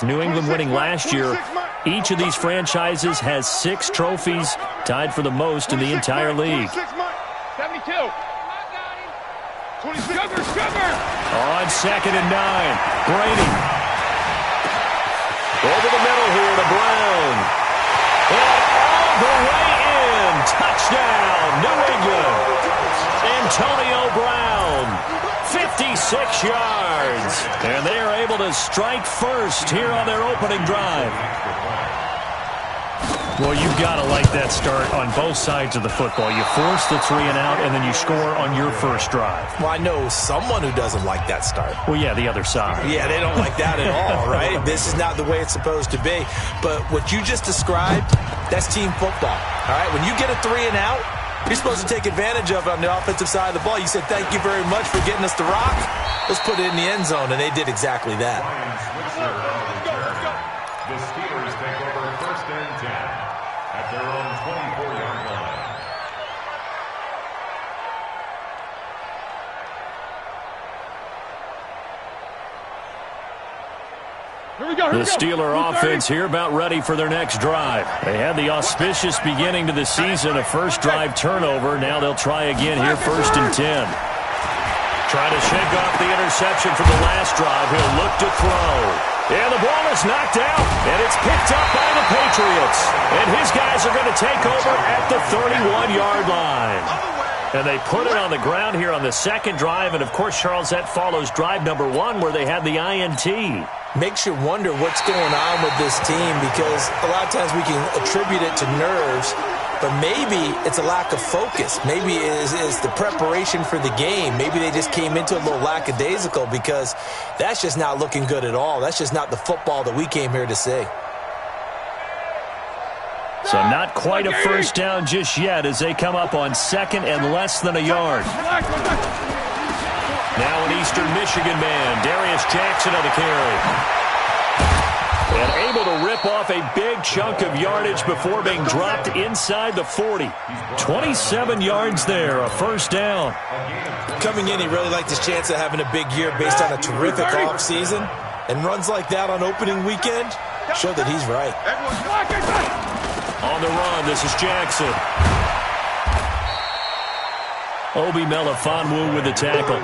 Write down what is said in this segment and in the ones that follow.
with New England winning last year, each of these franchises has 6 trophies, tied for the most in the entire league. 72. On 2nd and 9, Brady. Over the middle here to Brown. And all the way in. Touchdown, New England. Antonio Brown, 56 yards. And they are able to strike first here on their opening drive. Well, you've got to like that start on both sides of the football. You force the 3 and out, and then you score on your first drive. Well, I know someone who doesn't like that start. Well, yeah, the other side. Yeah, they don't like that at all, right? This is not the way it's supposed to be. But what you just described, that's team football, all right? When you get a 3 and out, you're supposed to take advantage of it on the offensive side of the ball. You said, thank you very much for getting us the rock. Let's put it in the end zone, and they did exactly that. The Steelers take over 1st and 10 at their own 24-yard line. The Steeler offense here about ready for their next drive. They had the auspicious beginning to the season, a first drive turnover. Now they'll try again here, 1st and 10. Trying to shake off the interception from the last drive. He'll look to throw. And the ball is knocked out, and it's picked up by the Patriots. And his guys are going to take over at the 31-yard line. And they put it on the ground here on the 2nd drive. And, of course, Charles, that follows drive number 1 where they had the INT. Makes you wonder what's going on with this team, because a lot of times we can attribute it to nerves, but maybe it's a lack of focus. Maybe it's the preparation for the game. Maybe they just came into a little lackadaisical, because that's just not looking good at all. That's just not the football that we came here to see. So not quite a first down just yet as they come up on 2nd and less than a yard. Now an Eastern Michigan man, Darius Jackson on the carry. And able to rip off a big chunk of yardage before being dropped inside the 40. 27 yards there, a first down. Coming in, he really liked his chance of having a big year based on a terrific offseason. And runs like that on opening weekend show that he's right. On the run, this is Jackson. Obi Melifonwu with the tackle.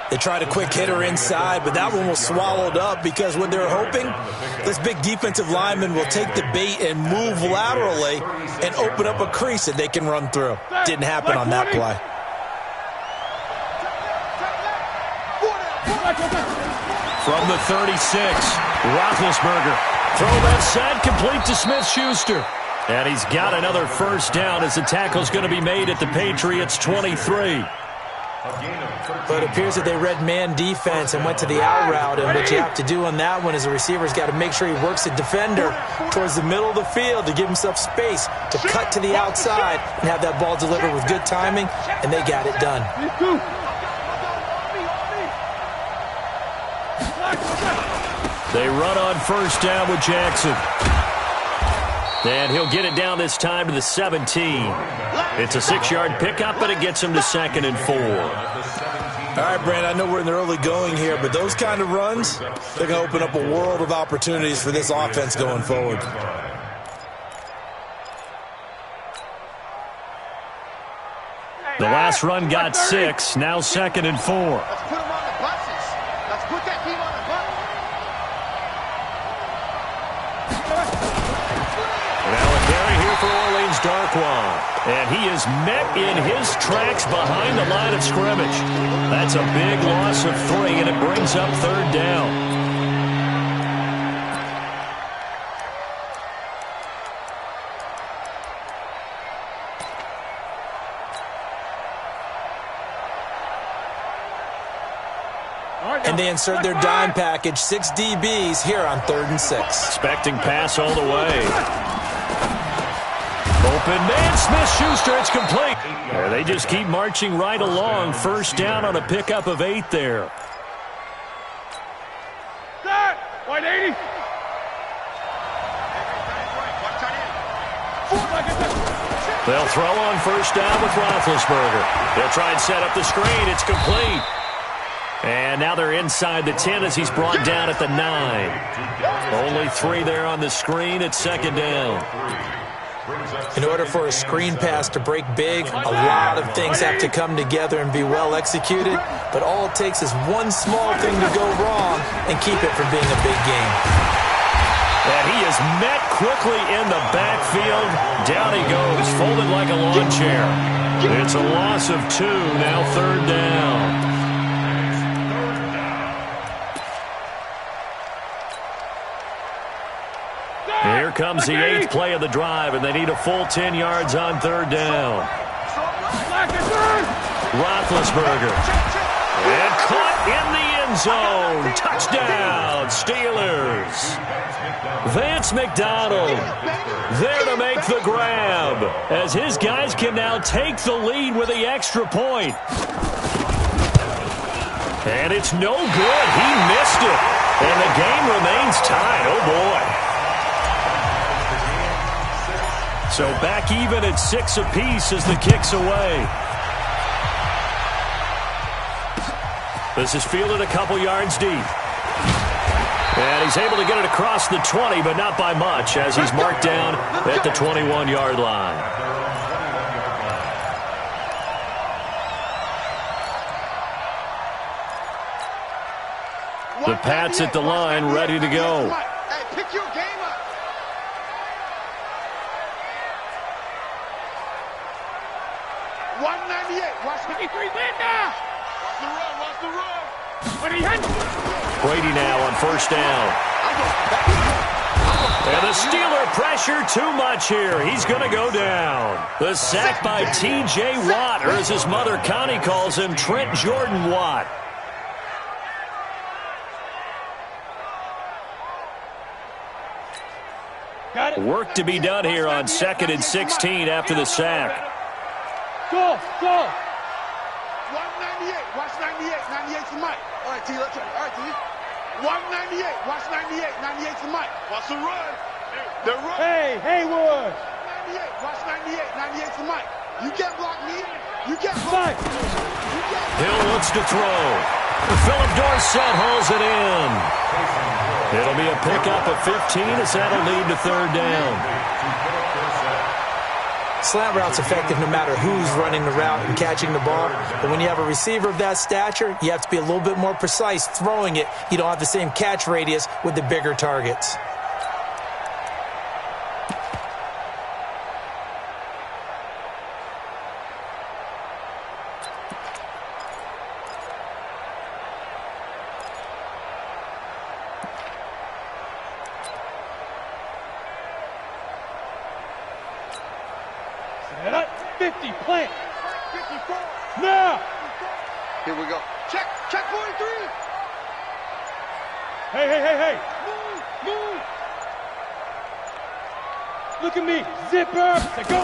They tried a quick hitter inside, but that one was swallowed up, because what they're hoping, this big defensive lineman will take the bait and move laterally and open up a crease that they can run through. Didn't happen on that play. From the 36, Roethlisberger. Throw left side, complete to Smith-Schuster. And he's got another first down as the tackle's going to be made at the Patriots' 23. But it appears that they read man defense and went to the out route. And what you have to do on that one is the receiver's got to make sure he works the defender towards the middle of the field to give himself space to cut to the outside and have that ball delivered with good timing, and they got it done. They run on first down with Jackson. And he'll get it down this time to the 17. It's a 6-yard pickup, but it gets him to 2nd and 4. All right, Brand, I know we're in the early going here, but those kind of runs, they're going to open up a world of opportunities for this offense going forward. The last run got 6, now 2nd and 4. Let's put them on the buses. Let's put that team on the bus. Now a carry here for Orleans Darkwan. And he is met in his tracks behind the line of scrimmage. That's a big loss of 3, and it brings up 3rd down. And they insert their dime package, 6 DBs here on 3rd and 6. Expecting pass all the way. Open man, Smith-Schuster, it's complete. Yeah, they just keep marching right along. First down on a pickup of 8 there. White 80. They'll throw on first down with Roethlisberger. They'll try and set up the screen. It's complete. And now they're inside the 10 as he's brought down at the 9. Only 3 there on the screen at second down. In order for a screen pass to break big, a lot of things have to come together and be well executed, but all it takes is one small thing to go wrong and keep it from being a big game. And he is met quickly in the backfield. Down he goes, folded like a lawn chair. It's a loss of 2, now third down. Here comes the 8th play of the drive, and they need a full 10 yards on third down. Roethlisberger. And caught in the end zone. Touchdown, Steelers. Vance McDonald there to make the grab, as his guys can now take the lead with the extra point. And it's no good. He missed it. And the game remains tied. Oh, boy. So back even at 6 apiece as the kick's away. This is fielded a couple yards deep. And he's able to get it across the 20, but not by much, as he's marked down at the 21-yard line. The Pats at the line, ready to go. Hey, pick your game up. Brady now on first down. And the Steeler pressure too much here. He's going to go down. The sack by T.J. Watt, or as his mother Connie calls him, Trent Jordan Watt. Work to be done here on 2nd and 16 after the sack. Go. 198. Watch 98. 98's the mic. All right, T. Let's try. All right, T. 198. Watch 98. 98's the mic. Watch the run. The run. Hey, Haywood. 98. Watch 98. 98's the mic. You can't block me. You can't block. Hill looks to throw. Philip Dorsett hauls it in. It'll be a pickup of 15 as that'll lead to third down. Slant route's effective no matter who's running the route and catching the ball. But when you have a receiver of that stature, you have to be a little bit more precise throwing it. You don't have the same catch radius with the bigger targets. Check 43. Hey. Move. Look at me. Zipper. Go.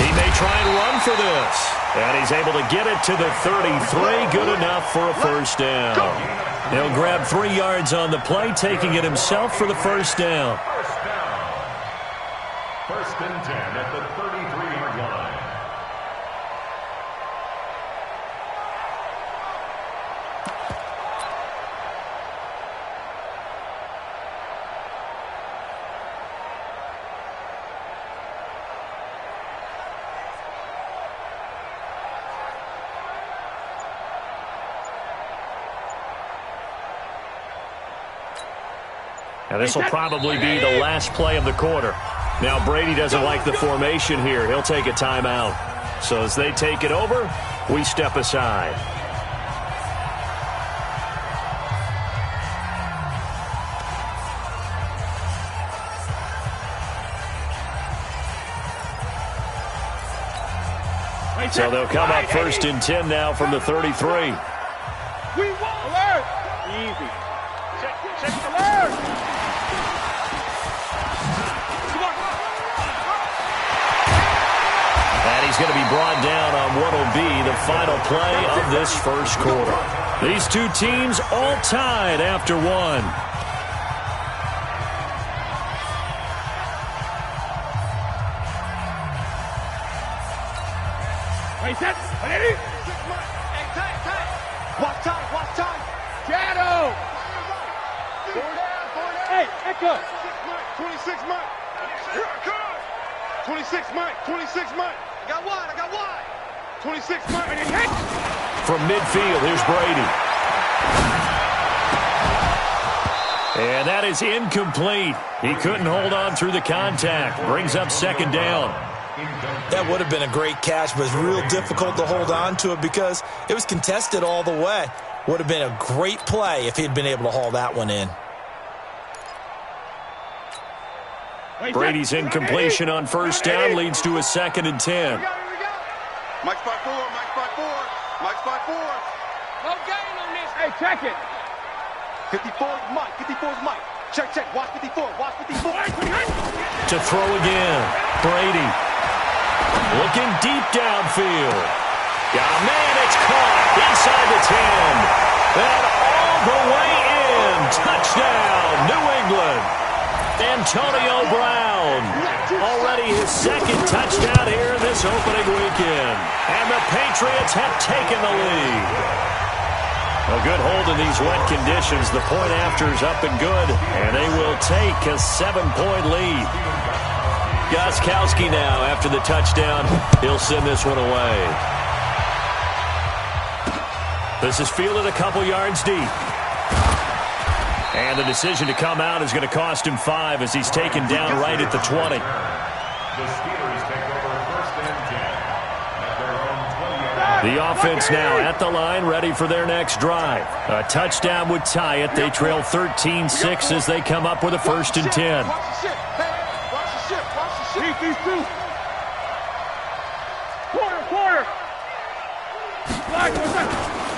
He may try and run for this. And he's able to get it to the 33. Good enough for a first down. He'll grab 3 yards on the play, taking it himself for the first down. First and 10 at the 33-yard line. Now this will probably be the last play of the quarter. Now Brady doesn't like the formation here. He'll take a timeout. So as they take it over, we step aside. So they'll come up first and 10 now from the 33. We won. Alert. Easy. Check alert. And he's going to be brought down on what will be the final play of this first quarter. These two teams all tied after one. Wait, set. Ready? Watch time. Shadow. Hey, echo. 26 Mike. Here I come. 26 Mike. 26 Mike. I got wide. 26 Mike. From midfield, here's Brady. And that is incomplete. He couldn't hold on through the contact. Brings up second down. That would have been a great catch, but it's real difficult to hold on to it because it was contested all the way. Would have been a great play if he'd been able to haul that one in. Brady's incompletion on first down leads to a 2nd and 10. Mike's by 4. Mike's by 4. No gain on this. Hey, check it. 54's Mike. 54's Mike. Check. Watch 54. To throw again. Brady. Looking deep downfield. Man, it's caught inside the 10. And all the way in. Touchdown, New England. Antonio Brown. Already his 2nd touchdown here this opening weekend. And the Patriots have taken the lead. A good hold in these wet conditions. The point after is up and good. And they will take a 7-point lead. Gostkowski now after the touchdown. He'll send this one away. This is fielded a couple yards deep. And the decision to come out is going to cost him 5 as he's taken down right at the 20. The Steelers take over 1st and 10 at their own 20-yard line. The offense now at the line, ready for their next drive. A touchdown would tie it. They trail 13-6 as they come up with a 1st and 10. Watch the shit. Beat these two. Quarter.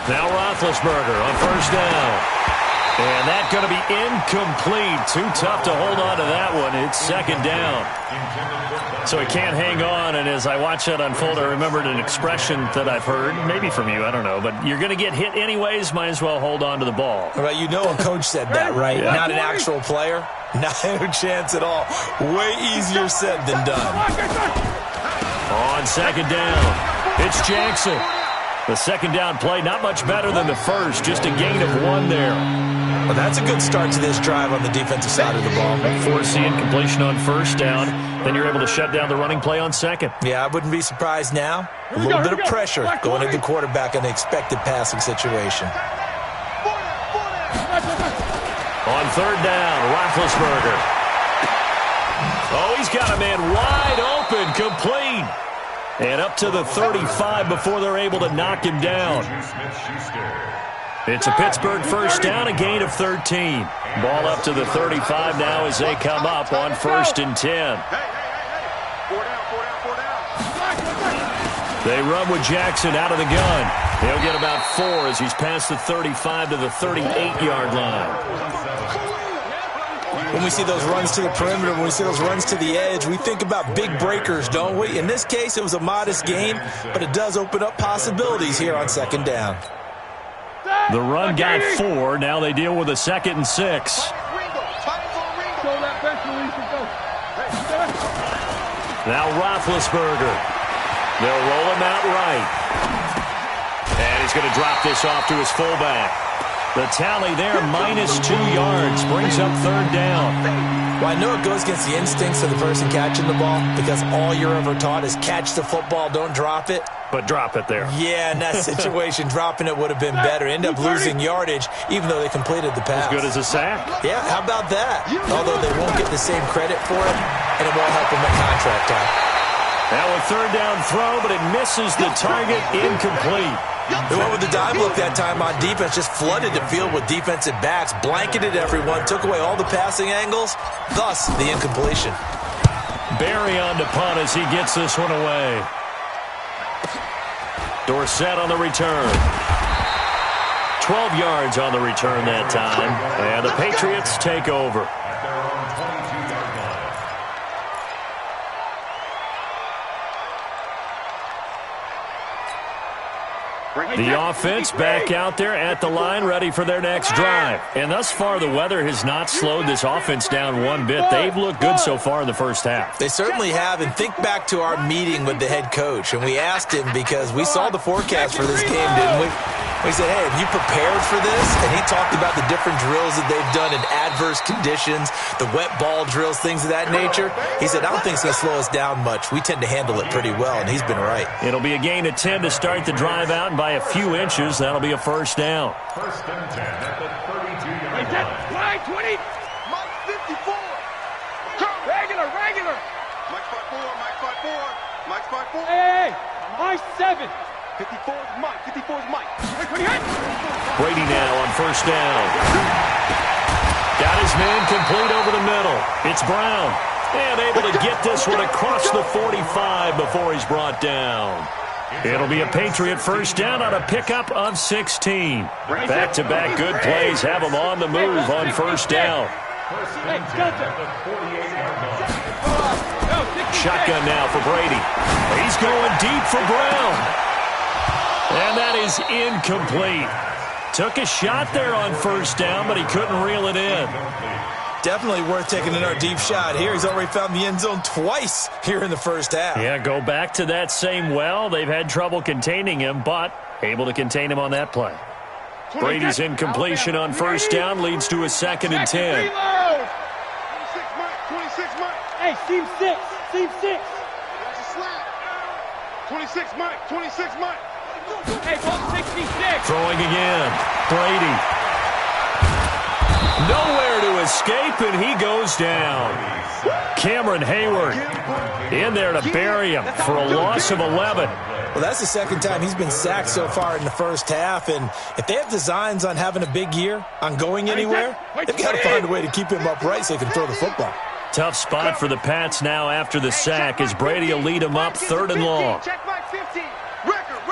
Now Roethlisberger on first down. And that's going to be incomplete. Too tough to hold on to that one. It's 2nd down. So he can't hang on. And as I watch that unfold, I remembered an expression that I've heard, maybe from you, I don't know. But you're going to get hit anyways, might as well hold on to the ball. Right, you know a coach said that, right? Yeah. Not an actual player. Not a chance at all. Way easier said than done. On 2nd down, it's Jackson. The 2nd down play, not much better than the first. Just a gain of 1 there. Well, that's a good start to this drive on the defensive side of the ball. Force the incompletion on first down. Then you're able to shut down the running play on 2nd. Yeah, I wouldn't be surprised now. A little bit of pressure going into the quarterback in the expected passing situation. On 3rd down, Roethlisberger. Oh, he's got a man wide open, complete. And up to the 35 before they're able to knock him down. It's a Pittsburgh 1st down, a gain of 13. Ball up to the 35 now as they come up on 1st and 10. 4 down. They run with Jackson out of the gun. He'll get about 4 as he's past the 35 to the 38-yard line. When we see those runs to the perimeter, when we see those runs to the edge, we think about big breakers, don't we? In this case, it was a modest gain, but it does open up possibilities here on 2nd down. The run got 4. Now they deal with a 2nd and 6. Now Roethlisberger. They'll roll him out right. And he's going to drop this off to his fullback. The tally there, -2 yards, brings up 3rd down. Well, I know it goes against the instincts of the person catching the ball because all you're ever taught is catch the football, don't drop it. But drop it there. Yeah, in that situation, dropping it would have been better. End up losing yardage, even though they completed the pass. As good as a sack. Yeah, how about that? Although they won't get the same credit for it, and it won't help them at contract time. Now a 3rd down throw, but it misses the target, incomplete. They went with the dime look that time on defense, just flooded the field with defensive backs, blanketed everyone, took away all the passing angles, thus the incompletion. Barry on to punt as he gets this one away. Dorsett on the return. 12 yards on the return that time, and the Patriots take over. The offense back out there at the line, ready for their next drive. And thus far, the weather has not slowed this offense down one bit. They've looked good so far in the first half. They certainly have, and think back to our meeting with the head coach. And we asked him because we saw the forecast for this game, didn't we? He said, hey, have you prepared for this? And he talked about the different drills that they've done in adverse conditions, the wet ball drills, things of that nature. He said, I don't think it's going to slow us down much. We tend to handle it pretty well, and he's been right. It'll be a gain of 10 to start the drive out, and by a few inches, that'll be a first down. First and 10 at the 32-yard line. Line 20. Mike 54. Come. Regular. Mike 54. Mike 54. Mike 54. Hey. Mike 7. 54 is Mike. 54 is Mike. Brady now on first down. Got his man complete over the middle. It's Brown. And able to get this one across the 45 before he's brought down. It'll be a Patriot first down on a pickup of 16. Back-to-back good plays have him on the move on first down. Shotgun now for Brady. He's going deep for Brown. And that is incomplete. Took a shot there on first down, but he couldn't reel it in. Definitely worth taking another deep shot here. He's already found the end zone twice here in the first half. Yeah, go back to that same well. They've had trouble containing him, but able to contain him on that play. Brady's incompletion on first down leads to a 2nd and 10. 26 Mike. 26 Mike. Hey, seam 6. Seam 6. That's a slap. 26 Mike. 26 Mike. Hey, ball 66. Throwing again. Brady. Nowhere to escape, and he goes down. Cameron Hayward in there to bury him for a loss of 11. Well, that's the second time he's been sacked so far in the first half, and if they have designs on having a big year, on going anywhere, they've got to find a way to keep him upright so he can throw the football. Tough spot for the Pats now after the sack as Brady will lead him up 3rd and long. Check Mike 15. Record.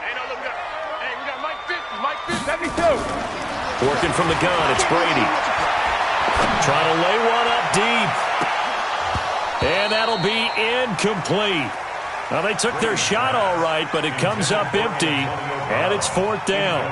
Hey, no, look, we got Mike 50. Mike 50. 72. Working from the gun, it's Brady. Trying to lay one up deep. And that'll be incomplete. Now, they took their shot all right, but it comes up empty, and it's 4th down.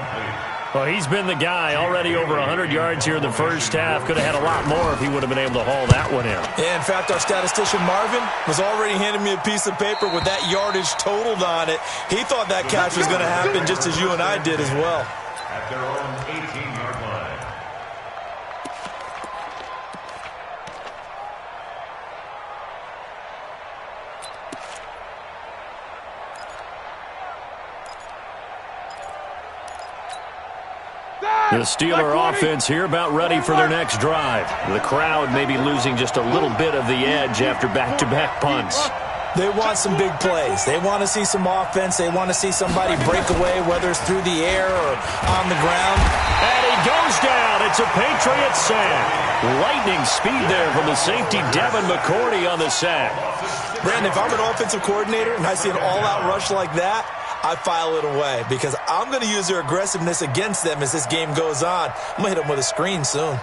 Well, he's been the guy already over 100 yards here in the first half. Could have had a lot more if he would have been able to haul that one in. Yeah, in fact, our statistician Marvin was already handing me a piece of paper with that yardage totaled on it. He thought that catch was going to happen just as you and I did as well. At their own 18-yard line. The Steeler offense here about ready for their next drive. The crowd may be losing just a little bit of the edge after back-to-back punts. They want some big plays. They want to see some offense. They want to see somebody break away, whether it's through the air or on the ground. And he goes down. It's a Patriot sack. Lightning speed there from the safety Devin McCourty on the sack. Brandon, if I'm an offensive coordinator and I see an all-out rush like that, I file it away because I'm going to use their aggressiveness against them as this game goes on. I'm going to hit them with a screen soon.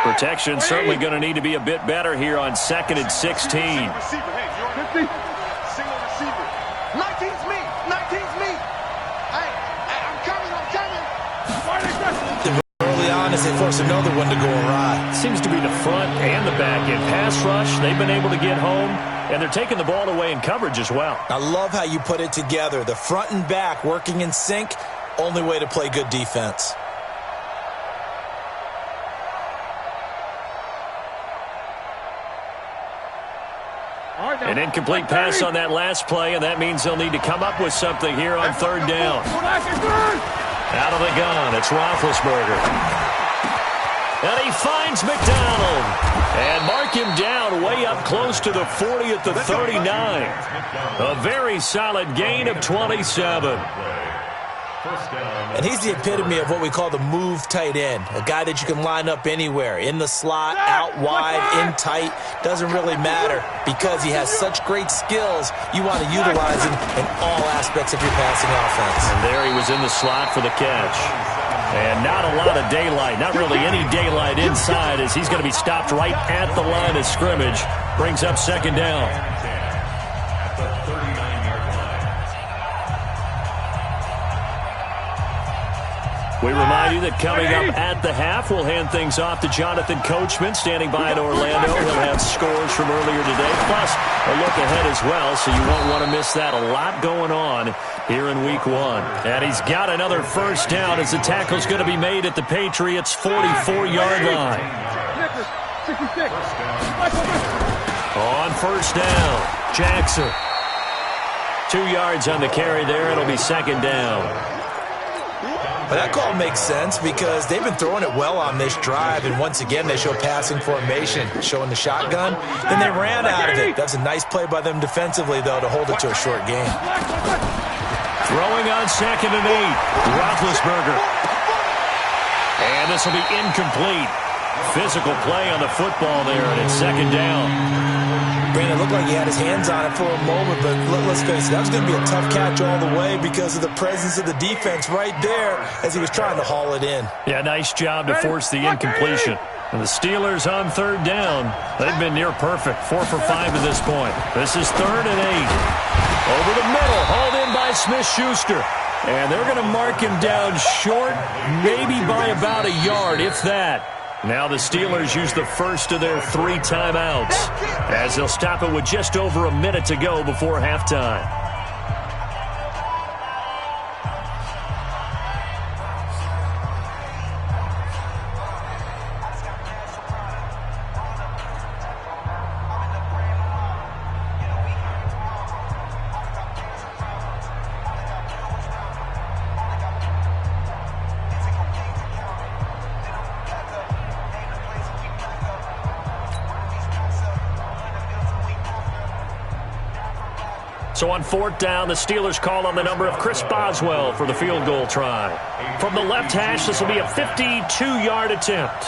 Protection certainly going to need to be a bit better here on 2nd and 16. Receiver, hey, you on 50? Single receiver. 19's me. 19's me. Hey, I'm coming. Early on as they force another one to go awry. Seems to be the front and the back end. Pass rush, they've been able to get home, and they're taking the ball away in coverage as well. I love how you put it together. The front and back working in sync, only way to play good defense. An incomplete pass on that last play, and that means they'll need to come up with something here on 3rd down. Out of the gun, it's Roethlisberger. And he finds McDonald. And mark him down way up close to the 40 at the 39. A very solid gain of 27. And he's the epitome of what we call the move tight end. A guy that you can line up anywhere. In the slot, out wide, in tight. Doesn't really matter because he has such great skills. You want to utilize him in all aspects of your passing offense. And there he was in the slot for the catch. And not a lot of daylight. Not really any daylight inside as he's going to be stopped right at the line of scrimmage. Brings up 2nd down. At the 39-yard line. We remind you that coming up at the half, we'll hand things off to Jonathan Coachman, standing by in Orlando. He'll have scores from earlier today, plus a look ahead as well, so you won't want to miss that. A lot going on here in Week 1. And he's got another first down as the tackle's going to be made at the Patriots' 44-yard line. On first down, Jackson. 2 yards on the carry there. It'll be second down. Well, that call makes sense because they've been throwing it well on this drive, and once again they show passing formation, showing the shotgun. Then they ran out of it. That's a nice play by them defensively, though, to hold it to a short game. Throwing on 2nd and 8, Roethlisberger. And this will be incomplete. Physical play on the football there, and it's second down. Brandon, it looked like he had his hands on it for a moment, but let's face it, that was going to be a tough catch all the way because of the presence of the defense right there as he was trying to haul it in. Yeah, nice job to force the incompletion. And the Steelers on third down, they've been near perfect, 4 for 5 at this point. This is 3rd and 8. Over the middle, hauled in by Smith-Schuster. And they're going to mark him down short, maybe by about a yard, if that. Now the Steelers use the first of their 3 timeouts as they'll stop it with just over a minute to go before halftime. So on 4th down, the Steelers call on the number of Chris Boswell for the field goal try. From the left hash, this will be a 52-yard attempt.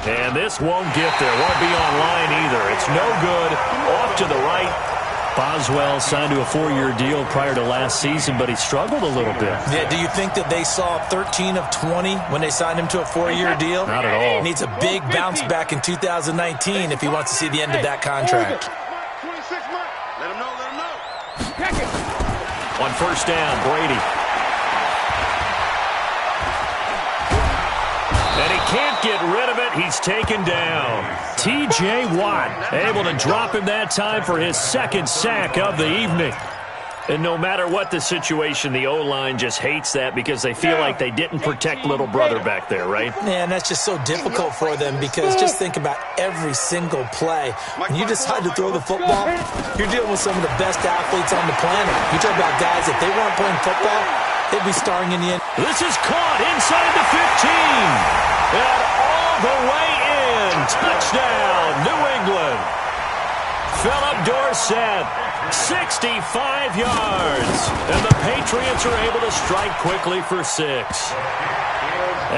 And this won't get there. Won't be online either. It's no good. Off to the right. Boswell signed to a 4-year deal prior to last season, but he struggled a little bit. Yeah, do you think that they saw 13 of 20 when they signed him to a 4-year deal? Not at all. He needs a big bounce back in 2019 if he wants to see the end of that contract. 26 months. Let him know. On first down, Brady. And he can't get rid of it. He's taken down. T.J. Watt able to drop him that time for his 2nd sack of the evening. And no matter what the situation, the O-line just hates that because they feel like they didn't protect little brother back there, right? Man, that's just so difficult for them because just think about every single play. When you decide to throw the football, you're dealing with some of the best athletes on the planet. You talk about guys, if they weren't playing football, they'd be starring in the end. This is caught inside the 15. And all the way in. Touchdown, New England. Philip Dorsett, 65 yards. And the Patriots are able to strike quickly for 6.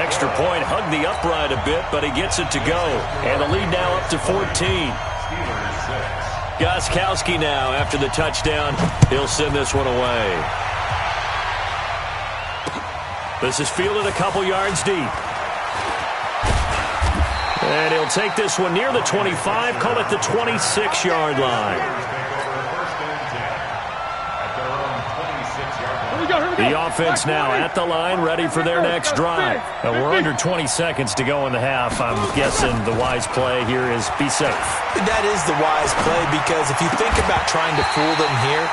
Extra point hugged the upright a bit, but he gets it to go. And the lead now up to 14. Gostkowski now after the touchdown. He'll send this one away. This is fielded a couple yards deep. And he'll take this one near the 25, call it the 26-yard line. The offense now at the line, ready for their next drive. We're under 20 seconds to go in the half. I'm guessing the wise play here is be safe. That is the wise play because if you think about trying to fool them here,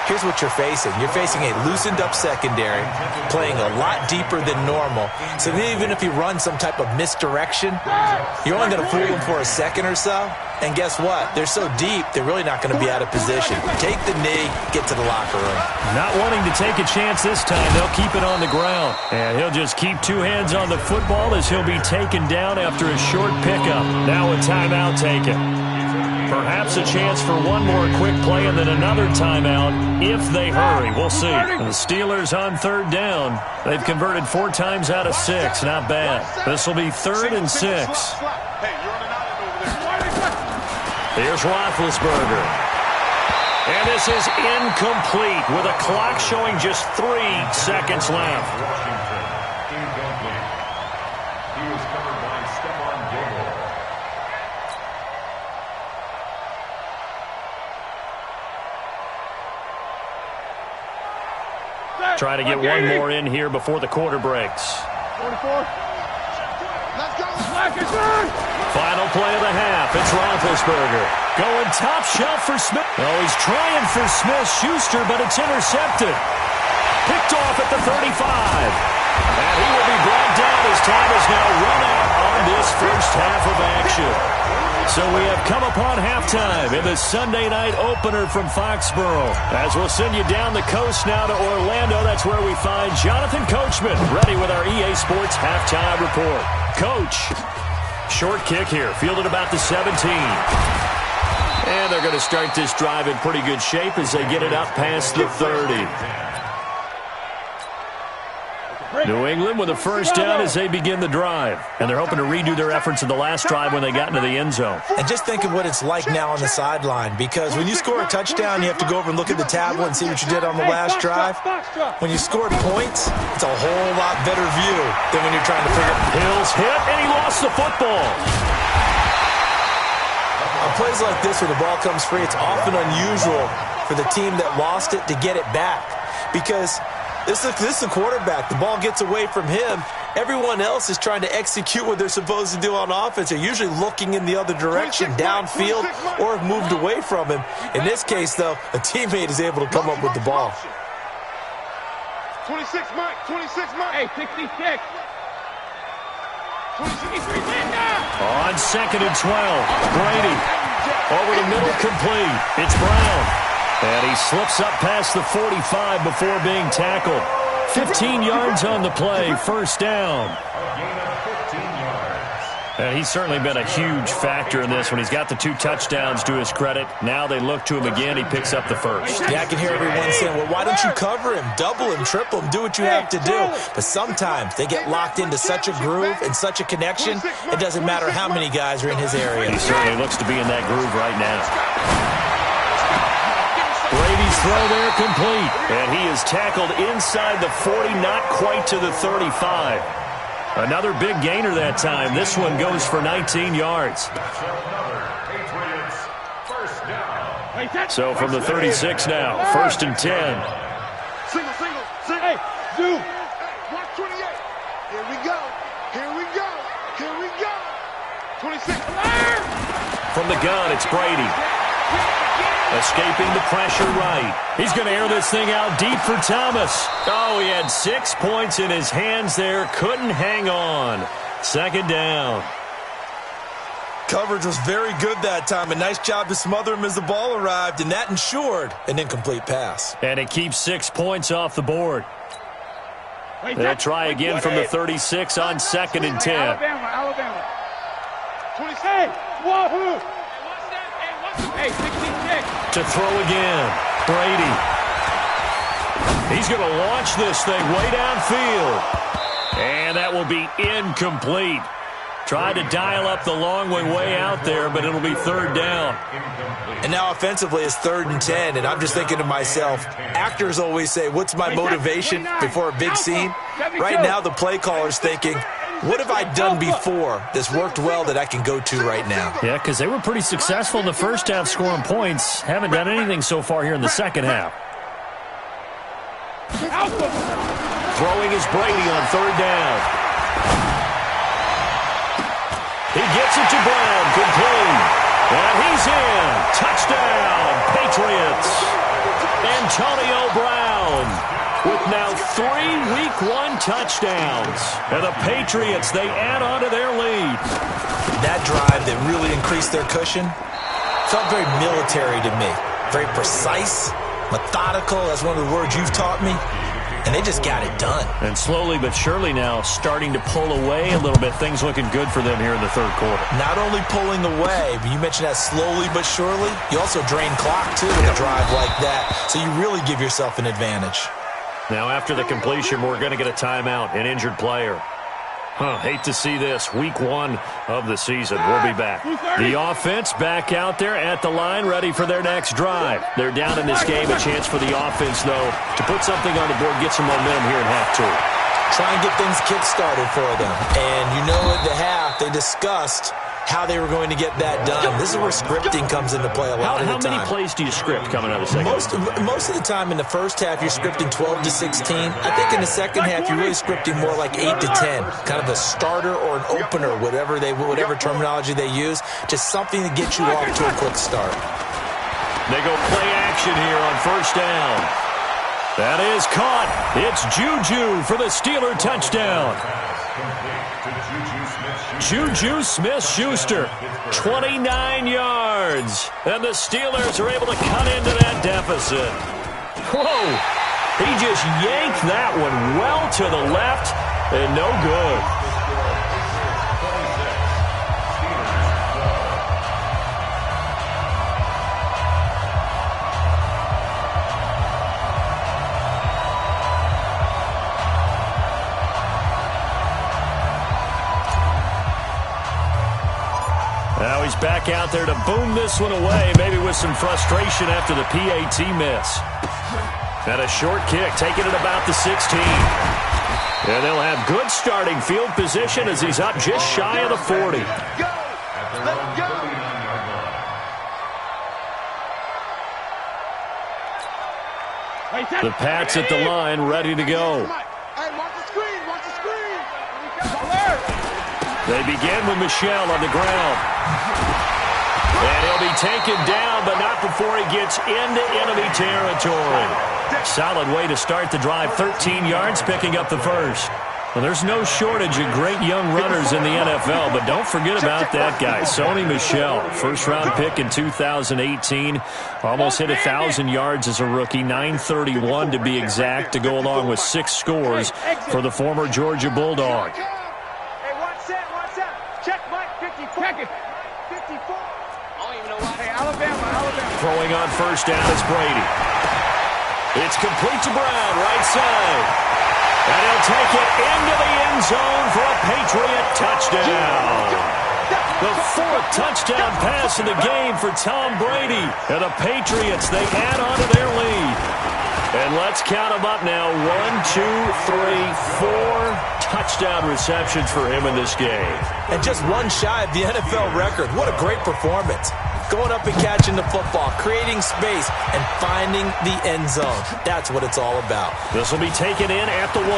here's what you're facing. You're facing a loosened-up secondary, playing a lot deeper than normal. So even if you run some type of misdirection, you're only going to fool them for a second or so. And guess what? They're so deep, they're really not going to be out of position. Take the knee, get to the locker room. Not wanting to take a chance this time, they'll keep it on the ground. And he'll just keep 2 hands on the football as he'll be taken down after a short pickup. Now a timeout taken. Perhaps a chance for one more quick play and then another timeout if they hurry. We'll see. And the Steelers on 3rd down. They've converted 4 times out of 6. Not bad. This will be 3rd and 6. Here's Roethlisberger. And this is incomplete with a clock showing just 3 seconds left. Try to get one more in here before the quarter breaks. 44. Let's go. Final play of the half. It's Roethlisberger. Going top shelf for Smith. Oh, he's trying for Smith-Schuster, but it's intercepted. Picked off at the 35. And he will be brought down as time has now run out on this first half of action. So we have come upon halftime in the Sunday night opener from Foxborough. As we'll send you down the coast now to Orlando, that's where we find Jonathan Coachman ready with our EA Sports halftime report. Coach, short kick here, fielded about the 17. And they're going to start this drive in pretty good shape as they get it up past the 30. New England with a first down as they begin the drive. And they're hoping to redo their efforts in the last drive when they got into the end zone. And just think of what it's like now on the sideline, because when you score a touchdown, you have to go over and look at the tablet and see what you did on the last drive. When you scored points, it's a whole lot better view than when you're trying to figure out. Hill's hit, and he lost the football. On plays like this where the ball comes free, it's often unusual for the team that lost it to get it back, because this is the quarterback. The ball gets away from him. Everyone else is trying to execute what they're supposed to do on offense. They're usually looking in the other direction, downfield, or have moved away from him. In this case, though, a teammate is able to come up with the ball. 26, Mike. 26, Mike. Hey, 66. 23, on 2nd and 12, Brady over the middle, complete. It's Brown. And he slips up past the 45 before being tackled. 15 yards on the play, first down. And he's certainly been a huge factor in this when he's got the 2 touchdowns to his credit. Now they look to him again. He picks up the first. Yeah, I can hear everyone saying, well, why don't you cover him, double him, triple him, do what you have to do. But sometimes they get locked into such a groove and such a connection, it doesn't matter how many guys are in his area. He certainly looks to be in that groove right now. Brady's throw there complete. And he is tackled inside the 40, not quite to the 35. Another big gainer that time. This one goes for 19 yards. So from the 36 now, 1st and 10. Single. Hey, do. Watch 28. Here we go. 26. From the gun, it's Brady. Escaping the pressure right. He's going to air this thing out deep for Thomas. Oh, he had 6 points in his hands there. Couldn't hang on. 2nd down. Coverage was very good that time. A nice job to smother him as the ball arrived, and that ensured an incomplete pass. And it keeps 6 points off the board. They'll try again from the 36 on 2nd and 10. Alabama. 26. Wahoo! Hey, 66. To throw again. Brady. He's going to launch this thing way downfield. And that will be incomplete. Tried to dial up the long way out there, but it'll be 3rd down. And now offensively it's 3rd and 10, and I'm just thinking to myself, actors always say, what's my motivation before a big scene? Right now the play caller's thinking, what have I done before that's worked well that I can go to right now? Yeah, because they were pretty successful in the first half scoring points. Haven't done anything so far here in the second half. Throwing is Brady on 3rd down. He gets it to Brown, complete. And he's in. Touchdown, Patriots. Antonio Brown with now 3 Week 1 touchdowns. And the Patriots, they add on to their lead. That drive that really increased their cushion felt very military to me. Very precise, methodical. That's one of the words you've taught me. And they just got it done. And slowly but surely now starting to pull away a little bit. Things looking good for them here in the 3rd quarter. Not only pulling away, but you mentioned that slowly but surely. You also drain clock, too, with a drive like that. So you really give yourself an advantage. Now after the completion, we're going to get a timeout, an injured player. Hate to see this. Week 1 of the season. We'll be back. The offense back out there at the line, ready for their next drive. They're down in this game. A chance for the offense, though, to put something on the board, get some momentum here in half 2. Try and get things kick-started for them. And you know at the half, they discussed how they were going to get that done. This is where scripting comes into play a lot of the time. How many plays do you script coming out of the second? Most of the time in the first half, you're scripting 12 to 16. I think in the second half, you're really scripting more like 8 to 10, kind of a starter or an opener, whatever terminology they use, just something to get you off to a quick start. They go play action here on first down. That is caught. It's Juju for the Steeler touchdown. Juju Smith-Schuster, 29 yards. And the Steelers are able to cut into that deficit. Whoa! He just yanked that one well to the left and no good. Now he's back out there to boom this one away, maybe with some frustration after the PAT miss. And a short kick, taking it about the 16. And they'll have good starting field position as he's up just shy of the 40. The Pats at the line, ready to go. They begin with Michel on the ground. And he'll be taken down, but not before he gets into enemy territory. Solid way to start the drive, 13 yards, picking up the first. Well, there's no shortage of great young runners in the NFL, but don't forget about that guy, Sony Michel. First-round pick in 2018. Almost hit 1,000 yards as a rookie, 931 to be exact, to go along with 6 scores for the former Georgia Bulldog. Throwing on first down is Brady. It's complete to Brown, right side. And he'll take it into the end zone for a Patriot touchdown. The 4th touchdown pass of the game for Tom Brady. And the Patriots, they add on to their lead. And let's count them up now. 1, 2, 3, 4 touchdown receptions for him in this game. And just one shy of the NFL record. What a great performance. Going up and catching the football, creating space, and finding the end zone. That's what it's all about. This will be taken in at the 1.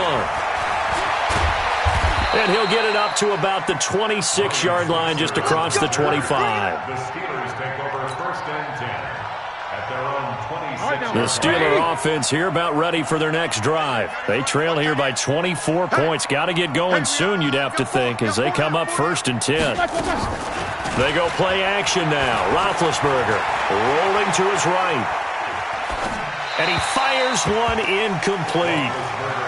And he'll get it up to about the 26-yard line, just across the 25. The Steelers take over first and 10 at their own 26. The Steeler offense here about ready for their next drive. They trail here by 24 points. Got to get going soon, you'd have to think, as they come up first and 10. They go play action now. Roethlisberger rolling to his right. And he fires one incomplete.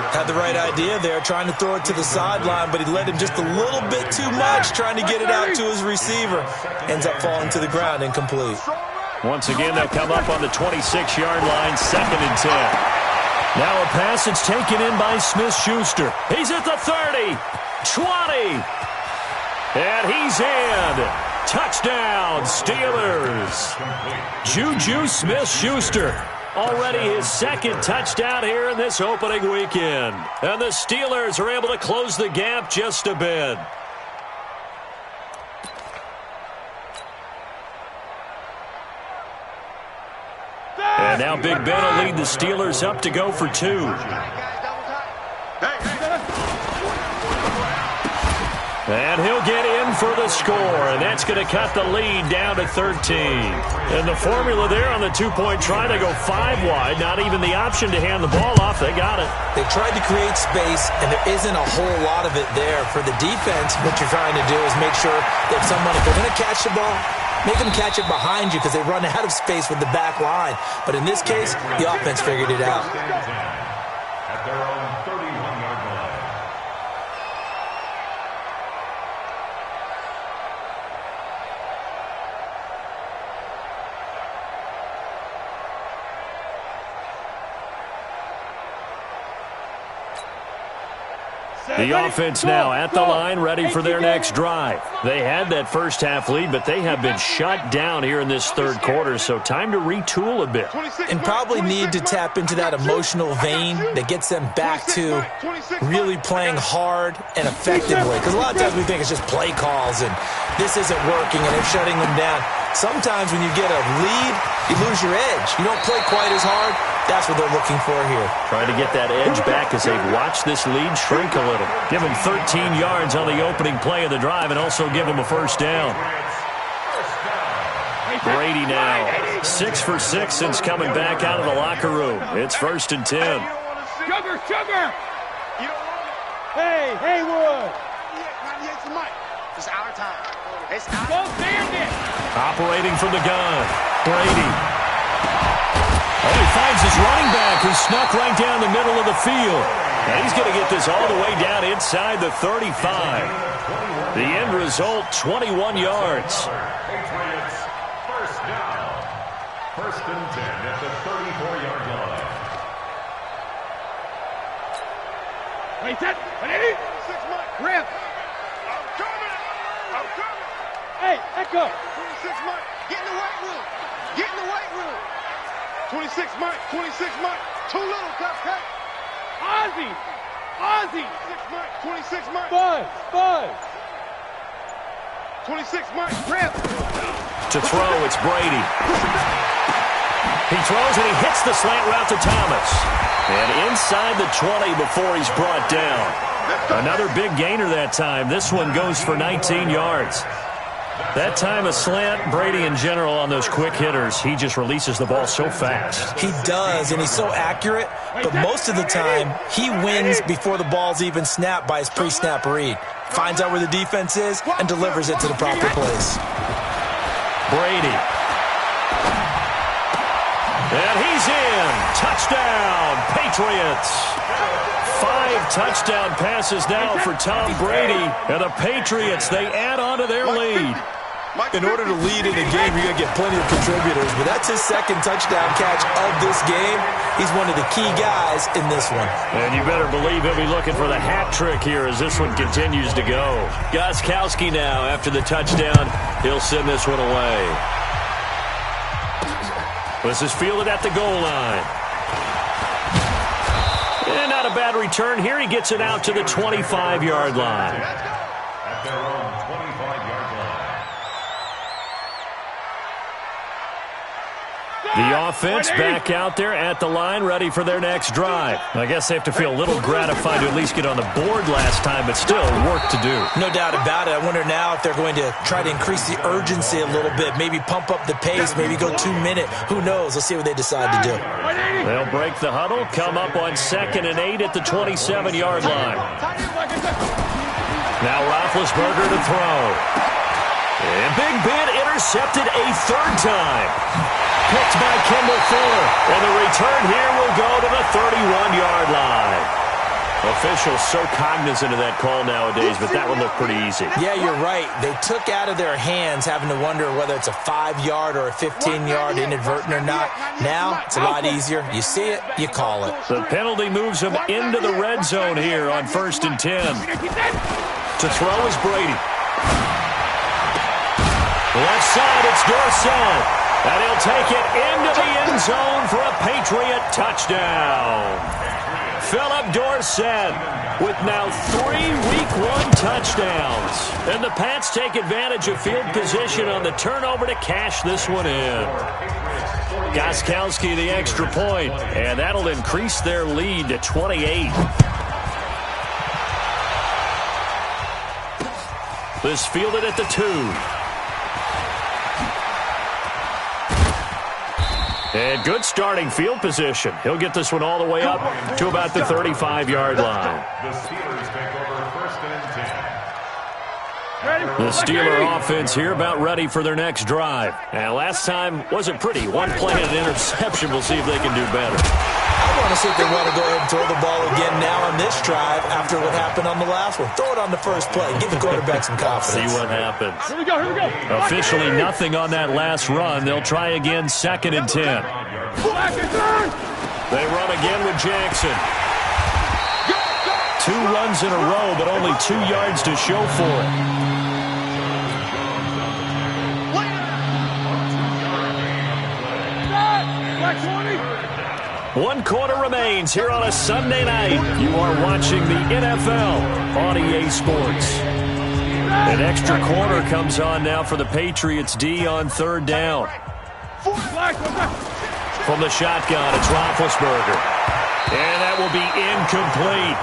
Had the right idea there, trying to throw it to the sideline, but he led him just a little bit too much, trying to get it out to his receiver. Ends up falling to the ground, incomplete. Once again, they'll come up on the 26-yard line, 2nd and 10. Now a pass that's taken in by Smith-Schuster. He's at the 30, 20, and he's in. Touchdown, Steelers. Juju Smith-Schuster. Already his 2nd touchdown here in this opening weekend. And the Steelers are able to close the gap just a bit. And now Big Ben will lead the Steelers up to go for 2. And he'll get in for the score, and that's going to cut the lead down to 13. And the formula there on the 2-point try to go 5 wide, not even the option to hand the ball off. They got it. They tried to create space, and there isn't a whole lot of it there. For the defense, what you're trying to do is make sure that someone, if they're going to catch the ball, make them catch it behind you because they run out of space with the back line. But in this case, the offense figured it out. At their own 31-yard line. The offense now at the line, ready for their next drive. They had that first half lead, but they have been shut down here in this third quarter, so time to retool a bit. And probably need to tap into that emotional vein that gets them back to really playing hard and effectively. Because a lot of times we think it's just play calls and this isn't working and they're shutting them down. Sometimes when you get a lead, you lose your edge. You don't play quite as hard. That's what they're looking for here. Trying to get that edge back as they've watched this lead shrink a little. Give him 13 yards on the opening play of the drive and also give him a first down. Brady now 6 for 6 since coming back out of the locker room. It's 1st and 10. Sugar! Hey, Haywood! 98's Mike. It's our time. It's our time. Go Bandit! Operating from the gun. Brady. Oh, he finds his running back who snuck right down the middle of the field. And he's going to get this all the way down inside the 35. The end result, 21 yards. Patriots, first down. 1st and 10 at the 34-yard line. Wait, that. 6 Mike. Rip. I'm coming. Hey, Echo. 26 Mike. Get in the weight room. Get in the weight room. 26 Mike. 26 Mike. Too little, Cupcake. Ozzy. 6 Mike. 26 Mike. Buzz. 26 Mike. Rip. To throw, it's Brady. He throws and he hits the slant route to Thomas. And inside the 20 before he's brought down. Another big gainer that time. This one goes for 19 yards. That time a slant, Brady in general on those quick hitters, he just releases the ball so fast. He does, and he's so accurate, but most of the time he wins before the ball's even snapped by his pre-snap read. Finds out where the defense is and delivers it to the proper place. Brady. And he's in. Touchdown, Patriots. 5 touchdown passes now for Tom Brady. And the Patriots, they add on to their lead. In order to lead in a game, you're going to get plenty of contributors, but that's his 2nd touchdown catch of this game. He's one of the key guys in this one. And you better believe he'll be looking for the hat trick here as this one continues to go. Gostkowski now, after the touchdown, he'll send this one away. This is fielded at the goal line. And not a bad return here. He gets it out to the 25-yard line. At their own 25-yard line. The offense back out there at the line, ready for their next drive. I guess they have to feel a little gratified to at least get on the board last time, but still work to do. No doubt about it. I wonder now if they're going to try to increase the urgency a little bit, maybe pump up the pace, maybe go 2-minute. Who knows? Let's see what they decide to do. They'll break the huddle, come up on 2nd and 8 at the 27-yard line. Now Roethlisberger to throw. And Big Ben intercepted a 3rd time. Picked by Kendall Fuller. And the return here will go to the 31-yard line. Officials so cognizant of that call nowadays, but that one looked pretty easy. Yeah, you're right. They took out of their hands having to wonder whether it's a 5-yard or a 15-yard inadvertent or not. Now, it's a lot easier. You see it, you call it. The penalty moves them into the red zone here on 1st and 10. To throw is Brady. Left side, it's Dorsett. And he'll take it into the end zone for a Patriot touchdown. Philip Dorsett with now 3 Week 1 touchdowns. And the Pats take advantage of field position on the turnover to cash this one in. Gostkowski the extra point, and that'll increase their lead to 28. This fielded at the 2. And good starting field position. He'll get this one all the way up to about the 35-yard line. The Steelers take over 1st and 10. The Steeler offense here about ready for their next drive. And last time wasn't pretty. 1 play and an interception. We'll see if they can do better. I want to see if they want to go ahead and throw the ball again now on this drive after what happened on the last one. Throw it on the first play. Give the quarterback some confidence. See what happens. Here we go. Officially nothing on that last run. They'll try again 2nd and 10. They run again with Jackson. 2 runs in a row, but only 2 yards to show for it. Black 20. 1 quarter remains here on a Sunday night. You are watching the NFL on EA Sports. An extra quarter comes on now for the Patriots D on 3rd down. From the shotgun, it's Roethlisberger. And that will be incomplete.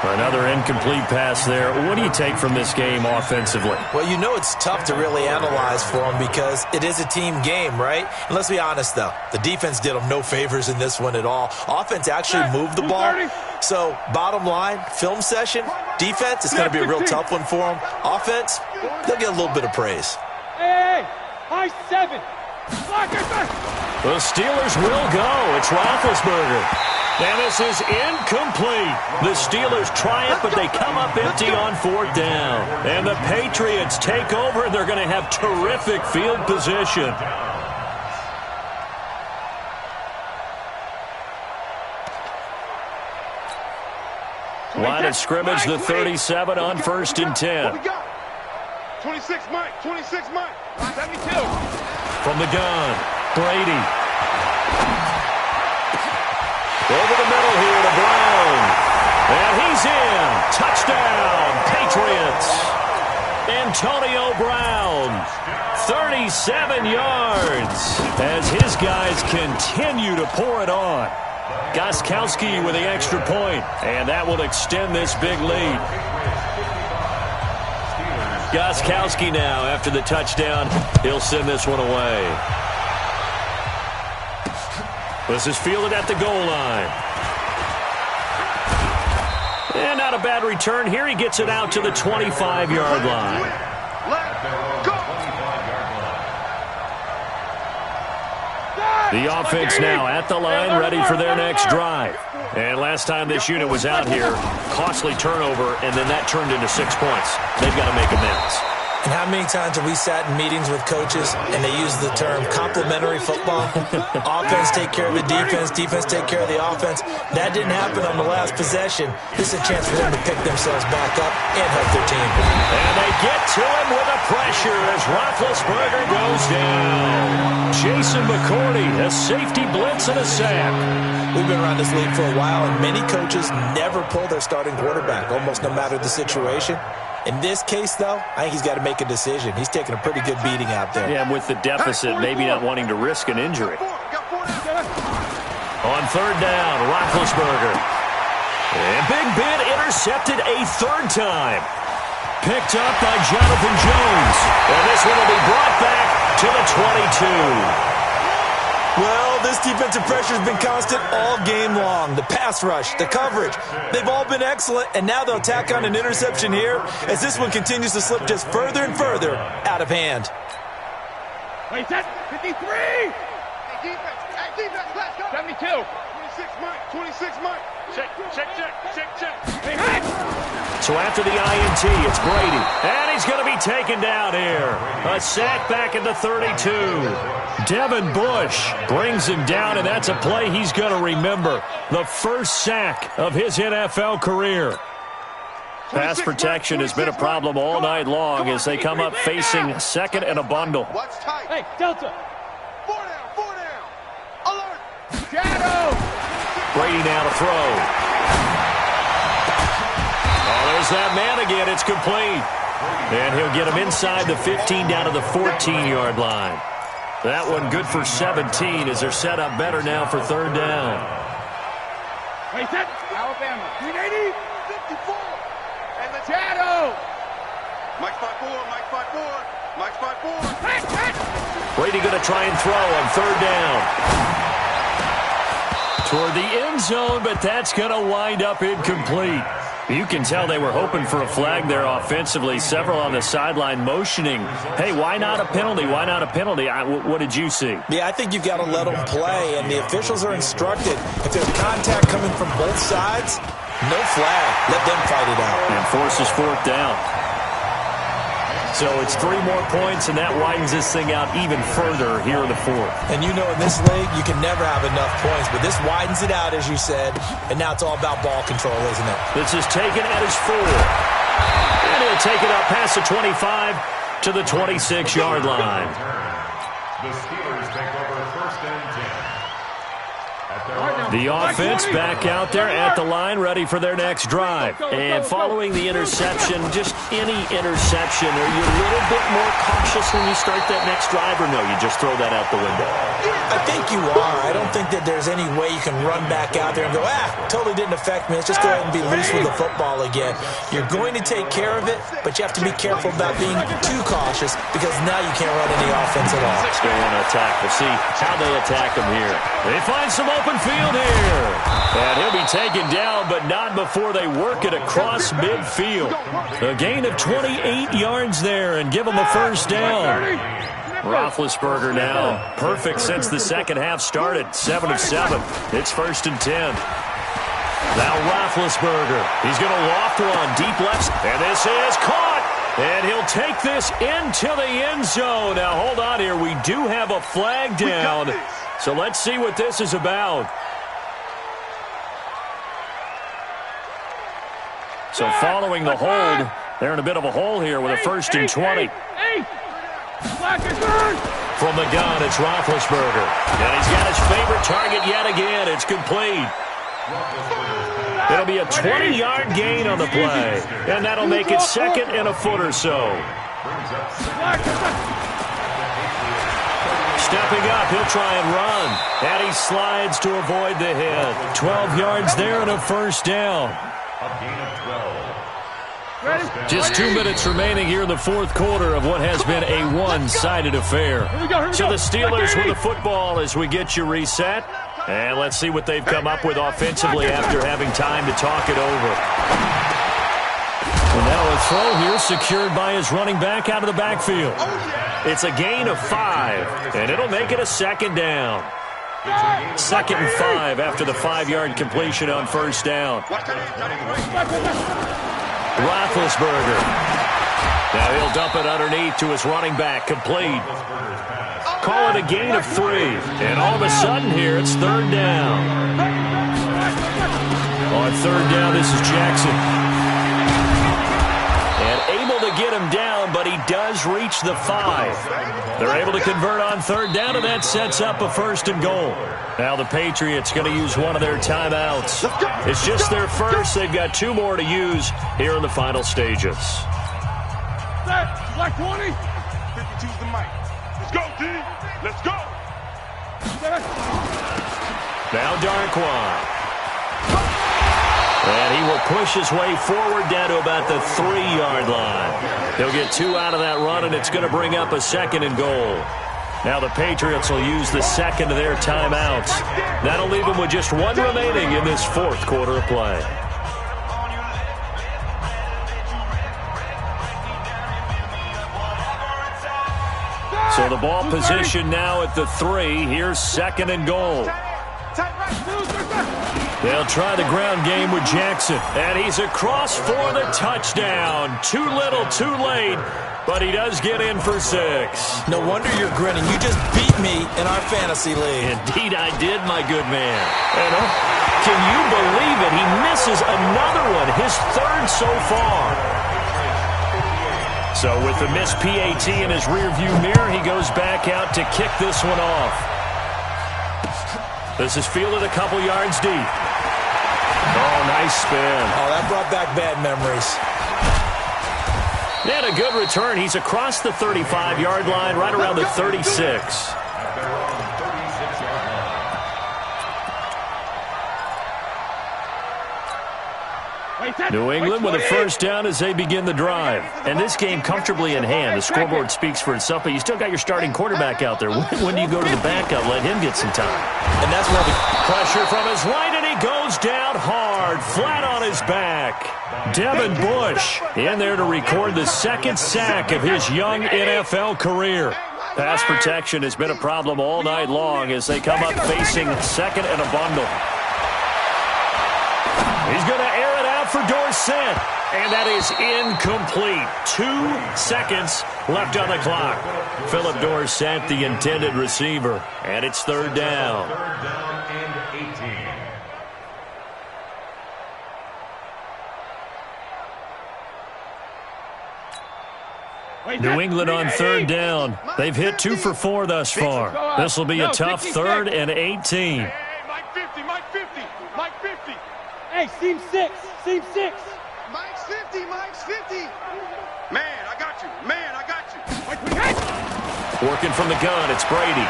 Another incomplete pass there. What do you take from this game offensively? Well, you know it's tough to really analyze for them because it is a team game, right? And let's be honest, though. The defense did them no favors in this one at all. Offense actually moved the ball. So, bottom line, film session, defense, it's going to be a real tough one for them. Offense, they'll get a little bit of praise. Hey, high 7. The Steelers will go. It's Roethlisberger. And this is incomplete. The Steelers try it, but they come up empty on 4th down. And the Patriots take over. They're going to have terrific field position. Line of scrimmage, the 37 on 1st and 10. 26 Mike, 26 Mike. 72. From the gun, Brady. Over the middle here to Brown. And he's in. Touchdown, Patriots. Antonio Brown, 37 yards as his guys continue to pour it on. Gostkowski with the extra point, and that will extend this big lead. Gostkowski now, after the touchdown, he'll send this one away. This is fielded at the goal line. And not a bad return here. He gets it out to the 25-yard line. The offense now at the line, ready for their next drive. And last time this unit was out here, costly turnover, and then that turned into 6 points. They've got to make amends. And how many times have we sat in meetings with coaches and they use the term complementary football? Offense take care of the defense, defense take care of the offense. That didn't happen on the last possession. This is a chance for them to pick themselves back up and help their team. And they get to him with the pressure as Roethlisberger goes down. Jason McCourty, a safety blitz and a sack. We've been around this league for a while, and many coaches never pull their starting quarterback, almost no matter the situation. In this case, though, I think he's got to make a decision. He's taking a pretty good beating out there. Yeah, with the deficit, maybe not wanting to risk an injury. On 3rd down, Roethlisberger. And Big Ben intercepted a 3rd time. Picked up by Jonathan Jones. And this one will be brought back to the 22. Well, this defensive pressure has been constant all game long. The pass rush, the coverage, they've all been excellent, and now they'll tack on an interception here as this one continues to slip just further and further out of hand. Wait, that's 53! Hey, defense, let's go! 72! 26 Mike, 26 Mike. Check. Hey, So after the INT, it's Brady. And he's going to be taken down here. A sack back at the 32. Devin Bush brings him down, and that's a play he's going to remember. The first sack of his NFL career. Pass protection has been a problem all night long as they come up facing 2nd and a bundle. Watch tight. hey, Delta! 4 down. Alert. Shadow! Brady now to throw. Oh, there's that man again. It's complete. And he'll get him inside the 15 down to the 14-yard line. That one good for 17 as they're set up better now for 3rd down. Wait, that Alabama. 380! 54. And the Shadow! Mike 5-4. Hey! Brady going to try and throw on 3rd down. Toward the end zone, but that's going to wind up incomplete. You can tell they were hoping for a flag there offensively. Several on the sideline motioning, hey, why not a penalty? Why not a penalty? What did you see? Yeah, I think you've got to let them play, and the officials are instructed. If there's contact coming from both sides, no flag. Let them fight it out. And forces 4th down. So it's 3 more points, and that widens this thing out even further here in the fourth. And you know in this league, you can never have enough points, but this widens it out, as you said, and now it's all about ball control, isn't it? This is taken at his 4. And he'll take it up past the 25 to the 26-yard line. The Steelers take over first and 10. The offense back out there at the line, ready for their next drive. And following the interception, just any interception, are you a little bit more cautious when you start that next drive, or no, you just throw that out the window? I think you are. I don't think that there's any way you can run back out there and go, totally didn't affect me. Let's just go ahead and be loose with the football again. You're going to take care of it, but you have to be careful about being too cautious because now you can't run any offense at all. Stay on attack. We'll see how they attack him here. They find some open field here. And he'll be taken down, but not before they work it across midfield. A gain of 28 yards there and give him a first down. Roethlisberger now perfect since the second half started. 7 of 7. It's first and 10. Now Roethlisberger. He's going to loft one deep left. And this is caught. And he'll take this into the end zone. Now hold on here. We do have a flag down. So let's see what this is about. So following the hold, they're in a bit of a hole here with a first and 20. From the gun, it's Roethlisberger. And he's got his favorite target yet again. It's complete. It'll be a 20-yard gain on the play. And that'll make it second and a foot or so. Stepping up, he'll try and run. And he slides to avoid the hit. 12 yards there and a first down. Just 2 minutes remaining here in the fourth quarter of what has been a one-sided affair. So the Steelers with the football as we get you reset. And let's see what they've come up with offensively after having time to talk it over. And now a throw here secured by his running back out of the backfield. It's a gain of 5, and it'll make it a second down. Second and 5 after the 5-yard completion on first down. Roethlisberger. Now he'll dump it underneath to his running back, complete. Call it a gain of 3. And all of a sudden here, it's third down. On third down, this is Jackson. And able to get him down, but he does reach the 5. They're able to convert on third down, and that sets up a first and goal. Now the Patriots going to use one of their timeouts. It's just their first. They've got 2 more to use here in the final stages. Black 20. 52's the mic. Let's go, D. Let's go. Now Darquan. And he will push his way forward down to about the 3-yard line. He'll get 2 out of that run, and it's going to bring up a second and goal. Now the Patriots will use the second of their timeouts. That'll leave them with just 1 remaining in this fourth quarter of play. So the ball position now at the 3. Here's second and goal. They'll try the ground game with Jackson. And he's across for the touchdown. Too little, too late. But he does get in for 6. No wonder you're grinning. You just beat me in our fantasy league. Indeed I did, my good man. And can you believe it? He misses another one, his 3rd so far. So with the missed PAT in his rearview mirror, he goes back out to kick this one off. This is fielded a couple yards deep. Oh, nice spin. Oh, that brought back bad memories. And a good return. He's across the 35-yard line, right around the 36. New England with a first down as they begin the drive. And this game comfortably in hand. The scoreboard speaks for itself, but you still got your starting quarterback out there. When do you go to the backup? Let him get some time. And that's where the pressure from his right, and he goes down hard, flat on his back. Devin Bush in there to record the 2nd sack of his young NFL career. Pass protection has been a problem all night long as they come up facing second and a bundle. He's going to air it out for Dorsett. And that is incomplete. 2 seconds left on the clock. Philip Dorsett, the intended receiver. And it's third down. Third down and 18. New England on third down. They've hit 2 for 4 thus far. This will be a tough third and 18. Hey, Mike 50, Mike 50, Mike 50. Hey, seam 6, seam 6. Mike's 50, Mike's 50. Man, I got you. Man, I got you. Working from the gun, it's Brady.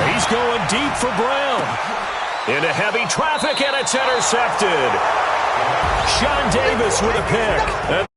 He's going deep for Brown. Into heavy traffic, and it's intercepted. Sean Davis with a pick.